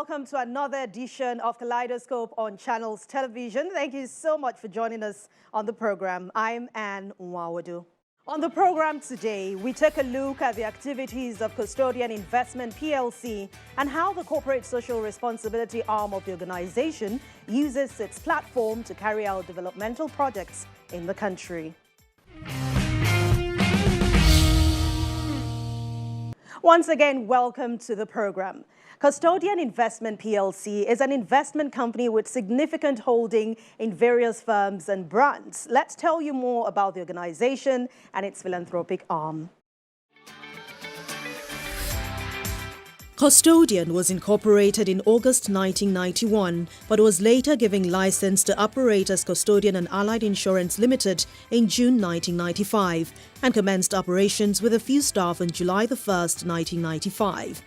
welcome to another edition of Kaleidoscope on Channels Television. Thank you so much for joining us on the program. I'm Anne Nwawadu. On the program today, we take a look at the activities of Custodian Investment PLC and how the corporate social responsibility arm of the organization uses its platform to carry out developmental projects in the country. Once again, welcome to the program. Custodian Investment PLC is an investment company with significant holding in various firms and brands. Let's tell you more about the organization and its philanthropic arm. Custodian was incorporated in August 1991, but was later given license to operate as Custodian and Allied Insurance Limited in June 1995 and commenced operations with a few staff on July 1, 1995.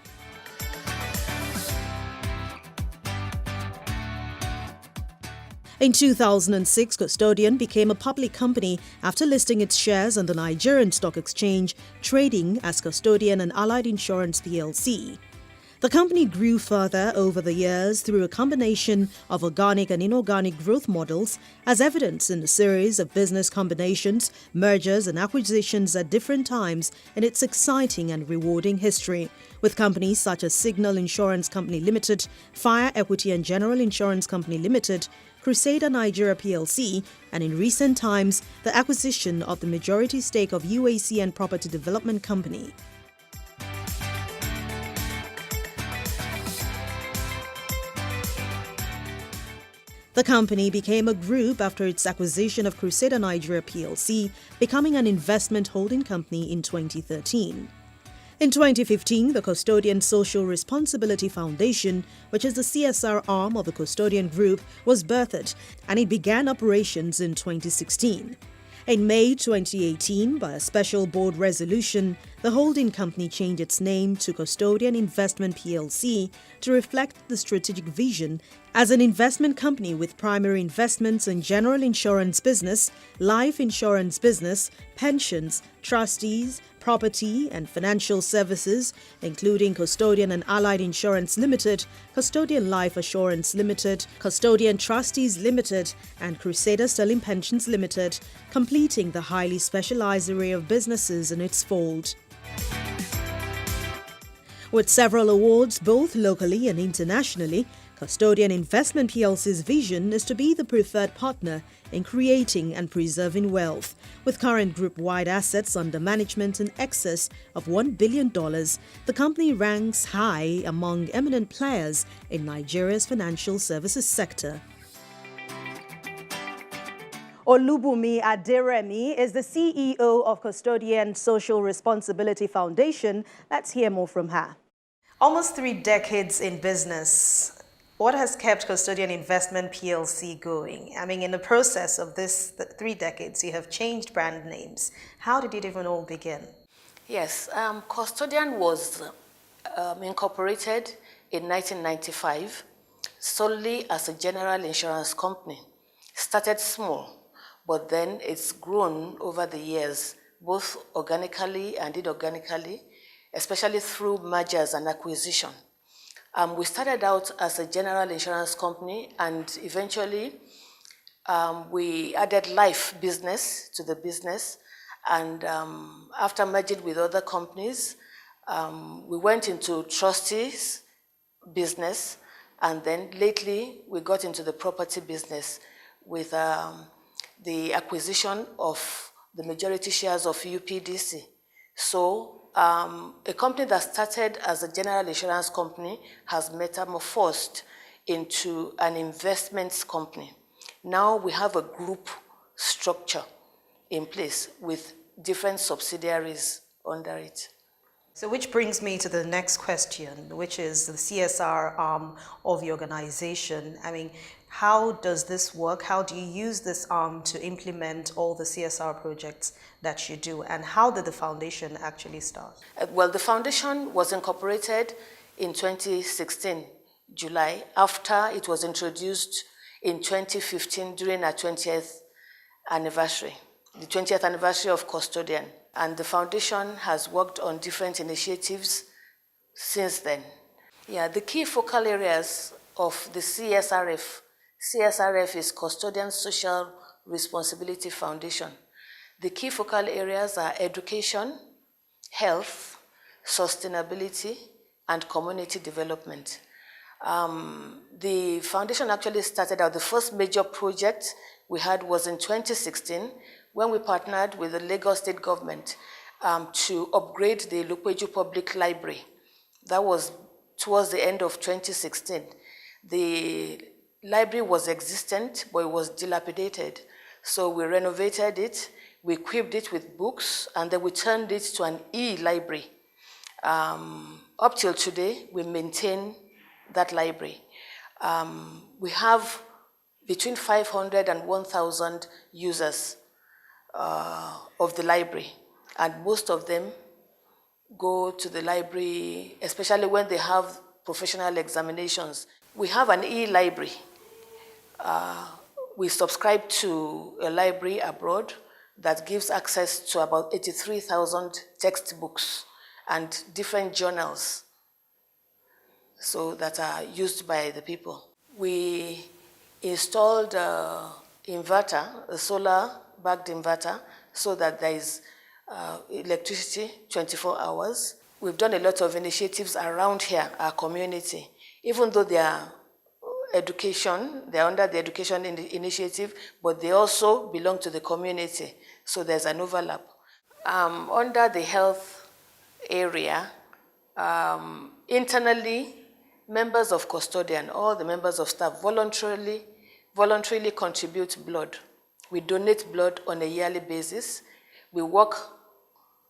In 2006, Custodian became a public company after listing its shares on the Nigerian Stock Exchange, trading as Custodian and Allied Insurance PLC. The company grew further over the years through a combination of organic and inorganic growth models, as evidenced in a series of business combinations, mergers and acquisitions at different times in its exciting and rewarding history, with companies such as Signal Insurance Company Limited, Fire Equity and General Insurance Company Limited, Crusader Nigeria PLC, and in recent times, the acquisition of the majority stake of UACN Property Development Company. The company became a group after its acquisition of Crusader Nigeria PLC, becoming an investment holding company in 2013. In 2015, the Custodian Social Responsibility Foundation, which is the CSR arm of the Custodian Group, was birthed, and it began operations in 2016. In May 2018, by a special board resolution, the holding company changed its name to Custodian Investment PLC to reflect the strategic vision as an investment company with primary investments in general insurance business, life insurance business, pensions, trustees, property and financial services, including Custodian and Allied Insurance Limited, Custodian Life Assurance Limited, Custodian Trustees Limited, and Crusader Sterling Pensions Limited, completing the highly specialized array of businesses in its fold. With several awards both locally and internationally, Custodian Investment PLC's vision is to be the preferred partner in creating and preserving wealth. With current group-wide assets under management in excess of $1 billion, the company ranks high among eminent players in Nigeria's financial services sector. Olubunmi Aderemi is the CEO of Custodian Social Responsibility Foundation. Let's hear more from her. Almost 3 decades in business. What has kept Custodian Investment PLC going? I mean, in the process of this 3 decades, you have changed brand names. How did it even all begin? Yes, Custodian was incorporated in 1995 solely as a general insurance company. Started small, but then it's grown over the years, both organically and inorganically, especially through mergers and acquisition. We started out as a general insurance company, and eventually we added life business to the business. And after merging with other companies, we went into trustees business, and then lately we got into the property business with the acquisition of the majority shares of UPDC. So a company that started as a general insurance company has metamorphosed into an investments company. Now we have a group structure in place with different subsidiaries under it. So which brings me to the next question, which is the CSR arm of the organization. I mean, how does this work? How do you use this arm to implement all the CSR projects that you do? And how did the foundation actually start? Well, the foundation was incorporated in 2016, July, after it was introduced in 2015 during our 20th anniversary, the 20th anniversary of Custodian. And the foundation has worked on different initiatives since then. Yeah, the key focal areas of the CSRF is Custodian Social Responsibility Foundation. The key focal areas are education, health, sustainability, and community development. The foundation actually started out, the first major project we had was in 2016 when we partnered with the Lagos State government to upgrade the Lukweju Public Library. That was towards the end of 2016. The library was existent, but it was dilapidated. So we renovated it, we equipped it with books, and then we turned it to an e-library. Up till today, we maintain that library. We have between 500 and 1,000 users of the library, and most of them go to the library, especially when they have professional examinations. We have an e-library. We subscribe to a library abroad that gives access to about 83,000 textbooks and different journals so that are used by the people. We installed inverter, a solar-backed inverter, so that there is electricity 24 hours. We've done a lot of initiatives around here, our community. Even though they are education, they're under the education initiative, but they also belong to the community, so there's an overlap. Under the health area, internally, members of Custodian, all the members of staff voluntarily contribute blood. We donate blood on a yearly basis. We work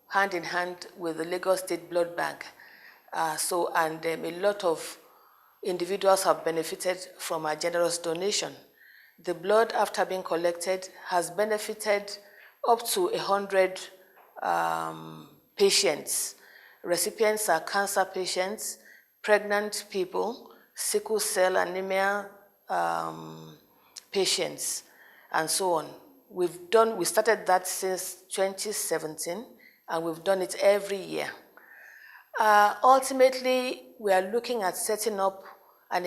hand in hand with the Lagos State Blood Bank. A lot of individuals have benefited from our generous donation. The blood, after being collected, has benefited up to 100 patients. Recipients are cancer patients, pregnant people, sickle cell anemia patients, and so on. We started that since 2017, and we've done it every year. Ultimately, we are looking at setting up an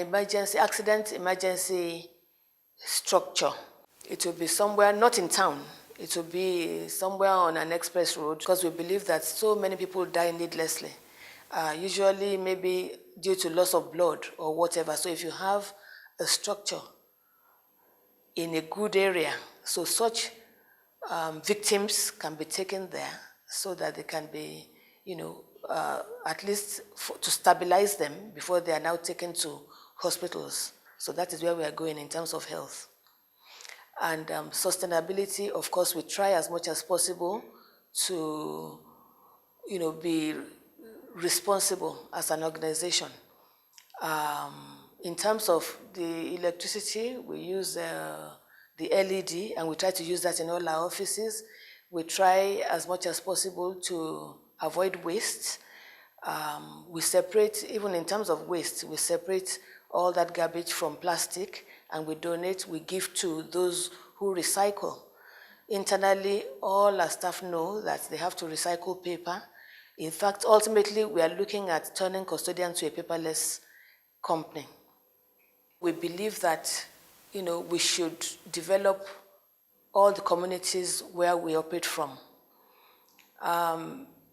accident emergency structure. It will be somewhere, not in town, it will be somewhere on an express road, because we believe that so many people die needlessly, usually maybe due to loss of blood or whatever. So if you have a structure in a good area, so such victims can be taken there so that they can be, at least to stabilize them before they are now taken to hospitals. So that is where we are going in terms of health. And sustainability, of course, we try as much as possible to, be responsible as an organization. In terms of the electricity, we use the LED, and we try to use that in all our offices. We try as much as possible to avoid waste. We separate, even in terms of waste, we separate all that garbage from plastic, and we donate, we give to those who recycle. Internally, all our staff know that they have to recycle paper. In fact, ultimately, we are looking at turning Custodian to a paperless company. We believe that, we should develop all the communities where we operate from.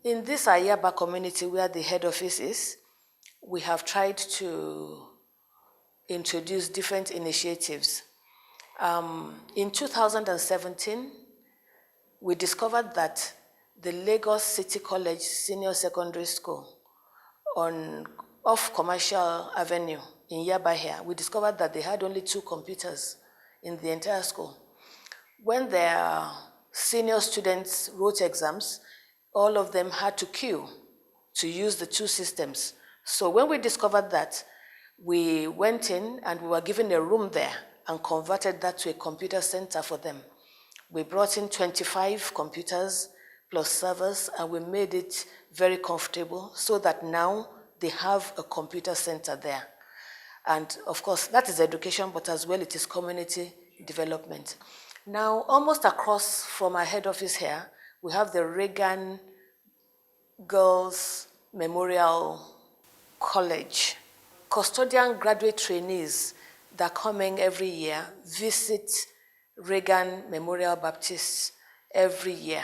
In this Ayaba community, where the head office is, we have tried to introduce different initiatives. In 2017, we discovered that the Lagos City College Senior Secondary School off Commercial Avenue in Yaba here, we discovered that they had only 2 computers in the entire school. When their senior students wrote exams, all of them had to queue to use the 2 systems. So when we discovered that, we went in and we were given a room there and converted that to a computer center for them. We brought in 25 computers plus servers, and we made it very comfortable so that now they have a computer center there. And of course, that is education, but as well it is community development. Now, almost across from our head office here, we have the Reagan Girls Memorial College. custodian graduate trainees that are coming every year visit Reagan Memorial Baptist every year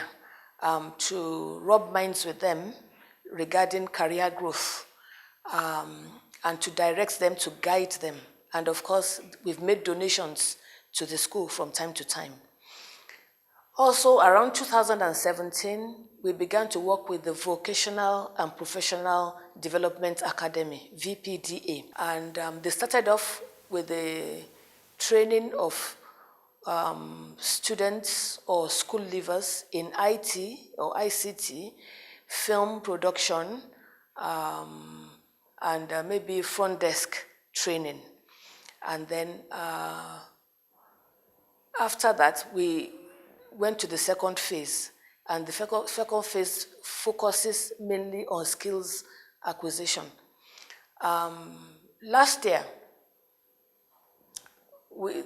to rub minds with them regarding career growth and to direct them, to guide them. And of course, we've made donations to the school from time to time. Also, around 2017, we began to work with the Vocational and Professional Development Academy, VPDA. And they started off with the training of students or school leavers in IT or ICT, film production, and maybe front desk training. And then after that, we went to the second phase. And the second phase focuses mainly on skills acquisition. Last year,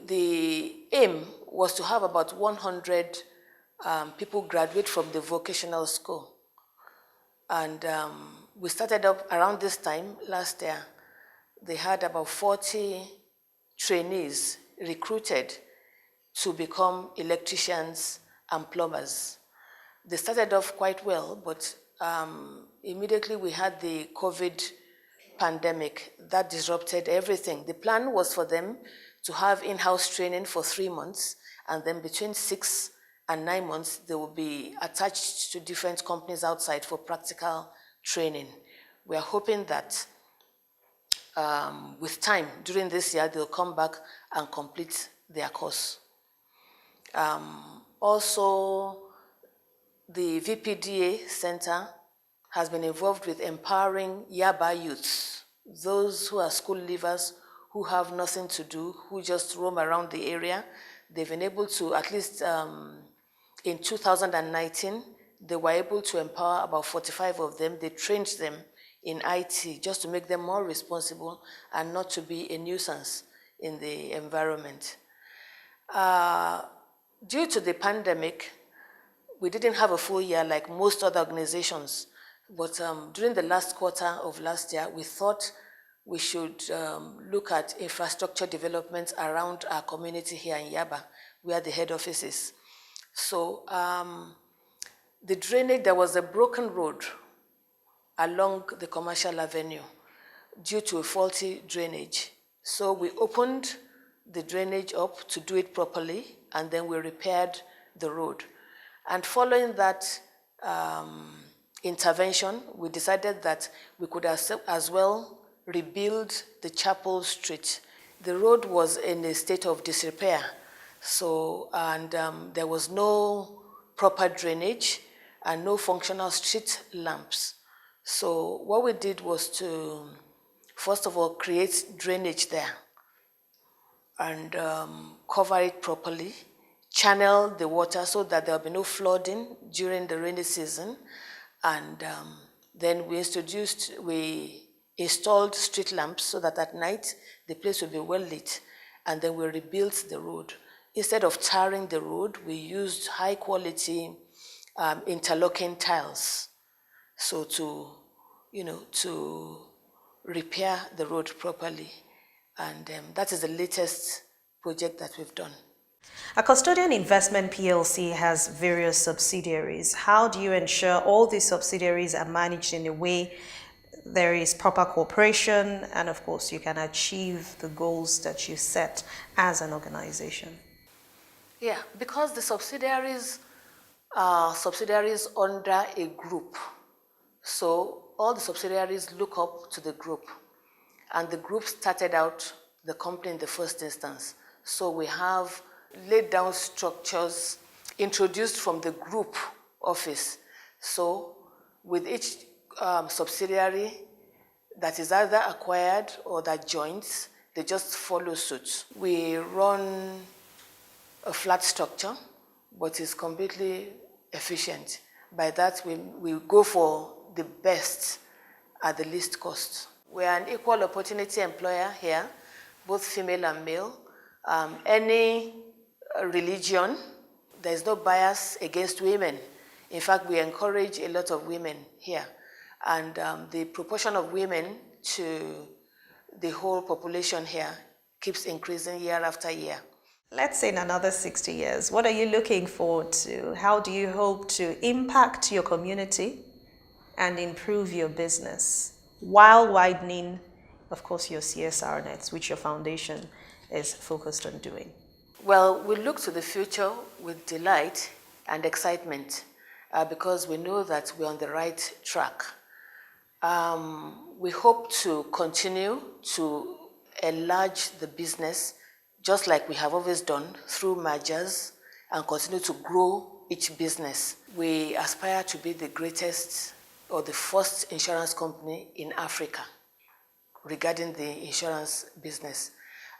the aim was to have about 100 people graduate from the vocational school. And we started up around this time last year. They had about 40 trainees recruited to become electricians and plumbers. They started off quite well, but immediately we had the COVID pandemic that disrupted everything. The plan was for them to have in-house training for 3 months, and then between 6 and 9 months, they will be attached to different companies outside for practical training. We are hoping that with time, during this year, they'll come back and complete their course. Also, the VPDA Center has been involved with empowering Yaba youths, those who are school leavers, who have nothing to do, who just roam around the area. They've been able to, at least in 2019, they were able to empower about 45 of them. They trained them in IT just to make them more responsible and not to be a nuisance in the environment. Due to the pandemic, we didn't have a full year like most other organizations, but during the last quarter of last year, we thought we should look at infrastructure development around our community here in Yaba, where the head office is. So the drainage, there was a broken road along the Commercial Avenue due to a faulty drainage. So we opened the drainage up to do it properly, and then we repaired the road. And following that intervention, we decided that we could as well rebuild the Chapel Street. The road was in a state of disrepair, so, and there was no proper drainage and no functional street lamps. So what we did was to, first of all, create drainage there and cover it properly, channel the water so that there will be no flooding during the rainy season. And then we installed street lamps so that at night the place will be well lit. And then we rebuilt the road. Instead of tarring the road, we used high quality interlocking tiles. So to repair the road properly. And that is the latest project that we've done. A Custodian Investment PLC has various subsidiaries. How do you ensure all these subsidiaries are managed in a way there is proper cooperation and, of course, you can achieve the goals that you set as an organization? Yeah, because the subsidiaries are subsidiaries under a group. So all the subsidiaries look up to the group. And the group started out the company in the first instance. So we have laid down structures introduced from the group office. So with each subsidiary that is either acquired or that joins, they just follow suit. We run a flat structure, but it's completely efficient. By that, we go for the best at the least cost. We are an equal opportunity employer here, both female and male. Any religion, there's no bias against women. In fact, we encourage a lot of women here. And the proportion of women to the whole population here keeps increasing year after year. Let's say in another 60 years, what are you looking forward to? How do you hope to impact your community and improve your business while widening, of course, your CSR nets, which your foundation is focused on doing? Well, we look to the future with delight and excitement because we know that we're on the right track. We hope to continue to enlarge the business just like we have always done through mergers and continue to grow each business. We aspire to be the greatest or the first insurance company in Africa regarding the insurance business.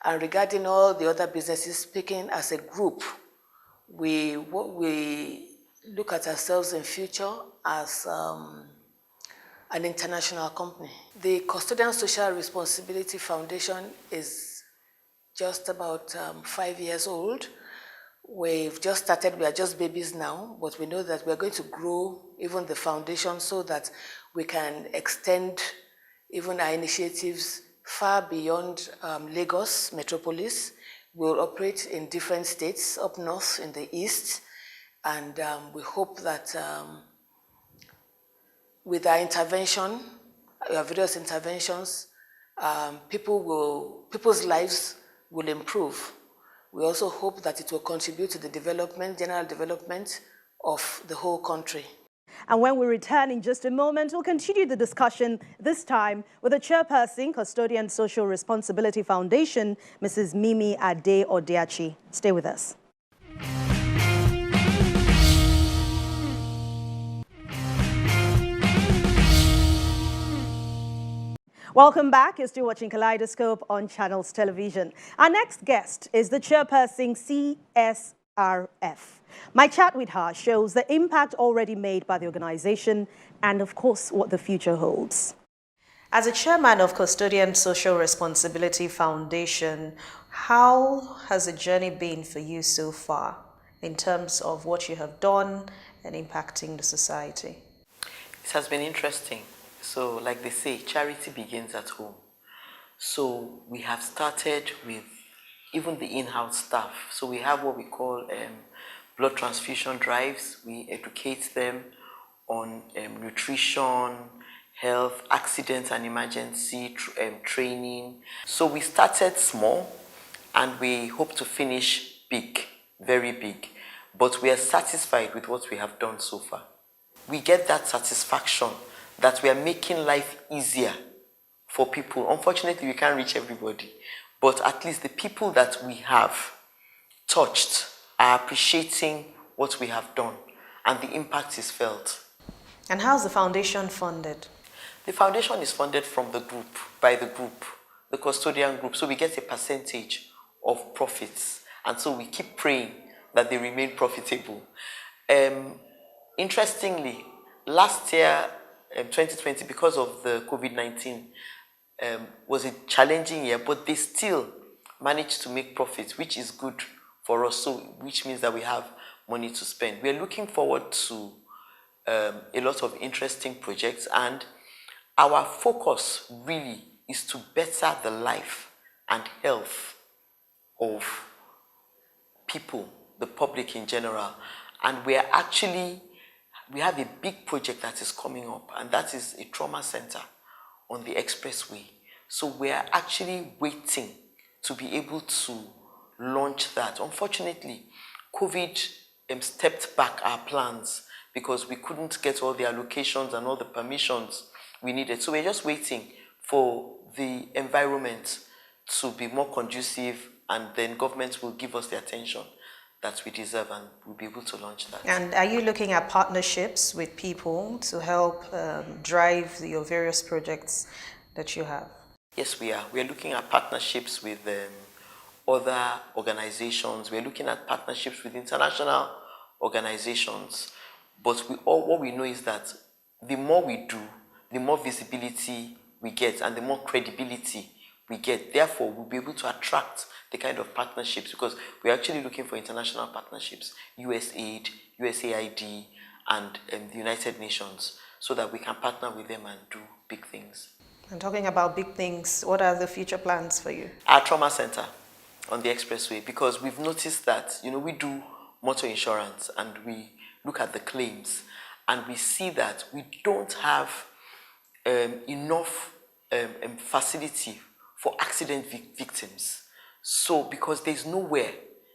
And regarding all the other businesses, speaking as a group, we look at ourselves in future as an international company. The Custodian Social Responsibility Foundation is just about 5 years old. We've just started, we are just babies now, but we know that we're going to grow even the foundation so that we can extend even our initiatives far beyond Lagos metropolis. We'll operate in different states, up north, in the east, and we hope that with our intervention, our various interventions, people's lives will improve. We also hope that it will contribute to the development, general development of the whole country. And when we return in just a moment, we'll continue the discussion, this time with the chairperson, Custodian Social Responsibility Foundation, Mrs. Mimi Ade Odiachi. Stay with us. Welcome back. You're still watching Kaleidoscope on Channels Television. Our next guest is the chairperson CSRF. My chat with her shows the impact already made by the organization and, of course, what the future holds. As a chairman of Custodian Social Responsibility Foundation, how has the journey been for you so far in terms of what you have done and impacting the society? It has been interesting. So, like they say, charity begins at home. So, we have started with even the in-house staff. So, we have what we call blood transfusion drives. We educate them on nutrition, health, accident and emergency training. So, we started small and we hope to finish big, very big. But we are satisfied with what we have done so far. We get that satisfaction that we are making life easier for people. Unfortunately, we can't reach everybody, but at least the people that we have touched are appreciating what we have done, and the impact is felt. And how's the foundation funded? The foundation is funded from the group, by the group, the custodian group, so we get a percentage of profits, and so we keep praying that they remain profitable. Interestingly, last year, 2020, because of the COVID-19, was a challenging year, but they still managed to make profits, which is good for us, so which means that we have money to spend. We are looking forward to a lot of interesting projects, and our focus really is to better the life and health of people, the public in general. And we have a big project that is coming up, and that is a trauma center on the expressway. So we are actually waiting to be able to launch that. Unfortunately, COVID stepped back our plans because we couldn't get all the allocations and all the permissions we needed. So we're just waiting for the environment to be more conducive, and then government will give us the attention that we deserve, and we'll be able to launch that. And are you looking at partnerships with people to help drive your various projects that you have? Yes, we are. We are looking at partnerships with other organizations. We are looking at partnerships with international organizations. But what we know is that the more we do, the more visibility we get and the more credibility we get. Therefore, we'll be able to attract the kind of partnerships, because we're actually looking for international partnerships, USAID, USAID, and the United Nations, so that we can partner with them and do big things. And talking about big things, what are the future plans for you? Our trauma center on the expressway, because we've noticed that, we do motor insurance and we look at the claims and we see that we don't have enough facility for accident victims. So, because there's nowhere,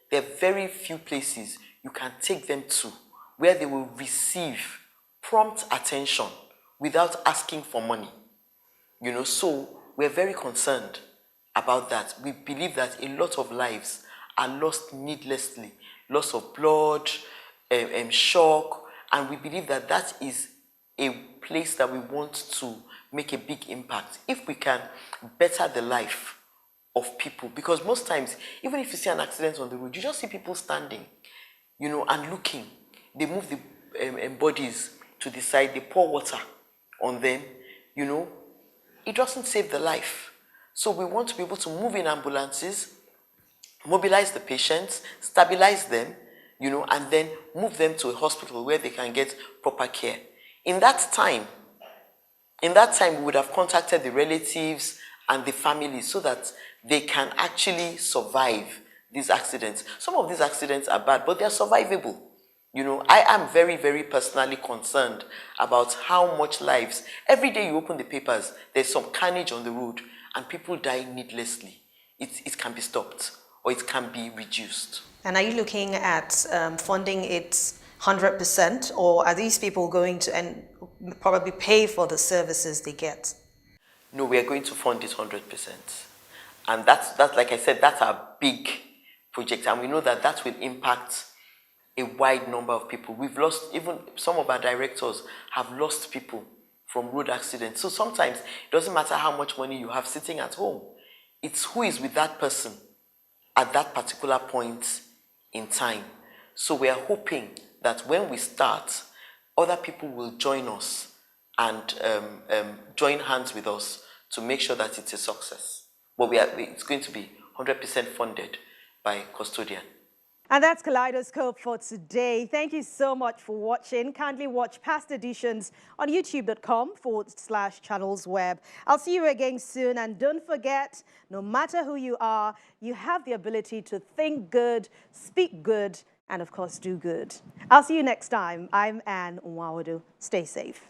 there are very few places you can take them to where they will receive prompt attention without asking for money. So we're very concerned about that. We believe that a lot of lives are lost needlessly, loss of blood, shock, and we believe that that is a place that we want to make a big impact. If we can better the life of people, because most times, even if you see an accident on the road, you just see people standing, and looking. They move the bodies to the side, they pour water on them, it doesn't save the life. So we want to be able to move in ambulances, mobilize the patients, stabilize them, and then move them to a hospital where they can get proper care. In that time, we would have contacted the relatives and the families so that they can actually survive these accidents. Some of these accidents are bad, but they are survivable. I am very, very personally concerned about how much lives, every day you open the papers, there's some carnage on the road and people die needlessly. It can be stopped or it can be reduced. And are you looking at funding it 100%, or are these people going to and probably pay for the services they get? No, we are going to fund it 100%. And that's like I said, that's our big project. And we know that that will impact a wide number of people. We've lost, even some of our directors have lost people from road accidents. So sometimes it doesn't matter how much money you have sitting at home. It's who is with that person at that particular point in time. So we are hoping that when we start, other people will join us and join hands with us to make sure that it's a success. But it's going to be 100% funded by Custodian. And that's Kaleidoscope for today. Thank you so much for watching. Kindly watch past editions on youtube.com/channelsweb. I'll see you again soon. And don't forget, no matter who you are, you have the ability to think good, speak good, and of course, do good. I'll see you next time. I'm Anne Nwawadu. Stay safe.